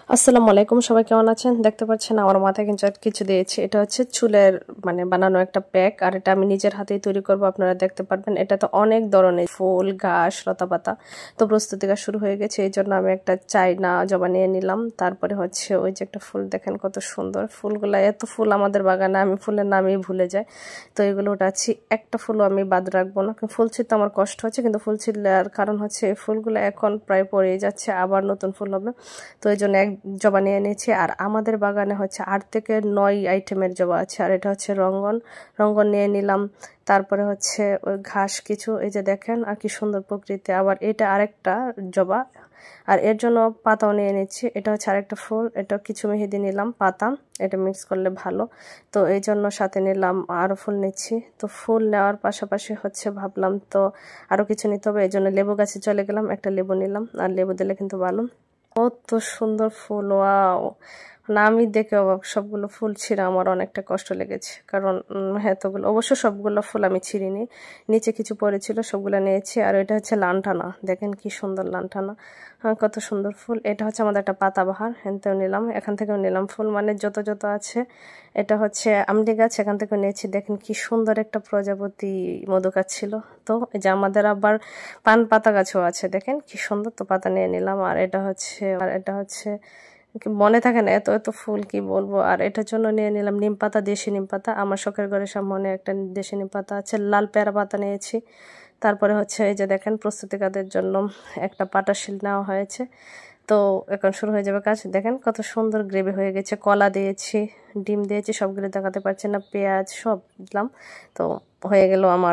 আসসালামু আলাইকুম, সবাই কেমন আছেন? দেখতে পাচ্ছেন আমার মাথায় কিন্তু কিছু দিয়েছি। এটা হচ্ছে চুলের বানানো একটা প্যাক, আর এটা আমি নিজের হাতেই তৈরি করব। আপনারা দেখতে পারবেন। এটা তো অনেক ধরনের ফুল, ঘাস, লতাপাতা। তো প্রস্তুতি কাজ শুরু হয়ে গেছে, এই জন্য আমি একটা চাইনা জবা নিয়ে নিলাম। তারপরে হচ্ছে ওই যে একটা ফুল, দেখেন কত সুন্দর ফুলগুলা। এত ফুল আমাদের বাগানে, আমি ফুলের নামই ভুলে যাই। তো এগুলো উঠাচ্ছি, একটা ফুলও আমি বাদ রাখবো না। ফুল ছিঁড়তে আমার কষ্ট হচ্ছে, কিন্তু ফুল ছিঁড়ার কারণ হচ্ছে এই ফুলগুলো এখন প্রায় পড়ে যাচ্ছে, আবার নতুন ফুল হবে। তো এই জন্য এক জবা নিয়ে নিয়েছি। আর আমাদের বাগানে হচ্ছে 8 থেকে 9 আইটেমের জবা আছে। আর এটা হচ্ছে রঙ্গন, রঙ্গন নিয়ে নিলাম। তারপরে হচ্ছে ওই ঘাস কিছু, এই যে দেখেন, আর কি সুন্দর প্রকৃতি। আবার এটা আরেকটা জবা, আর এর জন্য পাতাও নিয়ে নিচ্ছি। এটা হচ্ছে আরেকটা ফুল, এটা কিছু মেহেদি নিলাম, পাতা এটা মিক্স করলে ভালো। তো এই জন্য সাথে নিলাম, আরও ফুল নিচ্ছি। তো ফুল নেওয়ার পাশাপাশি হচ্ছে ভাবলাম তো আরও কিছু নিতে হবে, এই জন্য লেবু গাছে চলে গেলাম, একটা লেবু নিলাম। আর লেবু দিলে কিন্তু ভালো। কত সুন্দর ফুল, ওয়াও! না আমি দেখে অবাক, সবগুলো ফুল ছিঁড়া আমার অনেকটা কষ্ট লেগেছে, কারণ এতগুলো, অবশ্য সবগুলো ফুল আমি ছিঁড়িনি, নিচে কিছু পড়েছিল, সবগুলো নিয়েছি। আর এটা হচ্ছে লান্টানা, দেখেন কি সুন্দর লান্টানা, কত সুন্দর ফুল। এটা হচ্ছে আমাদের একটা পাতাবাহার, এখান নিলাম, এখান থেকেও নিলাম ফুল, যত যত আছে। এটা হচ্ছে আমড়ি গাছ, এখান থেকে নিয়েছি। দেখেন কি সুন্দর একটা প্রজাপতি মধু খাচ্ছিল। তো এই যে আমাদের আবার পান পাতা গাছও আছে, দেখেন কি সুন্দর। তো পাতা নিয়ে নিলাম। আর এটা হচ্ছে মনে থাকে না, এত এত ফুল কি বলবো। আর এটার জন্য নিয়ে নিলাম নিম পাতা, দেশি নিম পাতা। আমার শখের ঘরে সামনে একটা দেশি নিম পাতা আছে। লাল পেয়ারা পাতা নিয়েছি। তারপরে হচ্ছে এই যে দেখেন, প্রস্তুতি কাজের জন্য একটা পাটা শিল নেওয়া হয়েছে। তো এখন শুরু হয়ে যাবে কাজ। দেখেন কত সুন্দর গ্রেভি হয়ে গেছে। কলা দিয়েছি, ডিম দিয়েছি, সবগুলো দেখাতে পারছি না, পেঁয়াজ সব দিলাম। তো হয়ে গেল আমার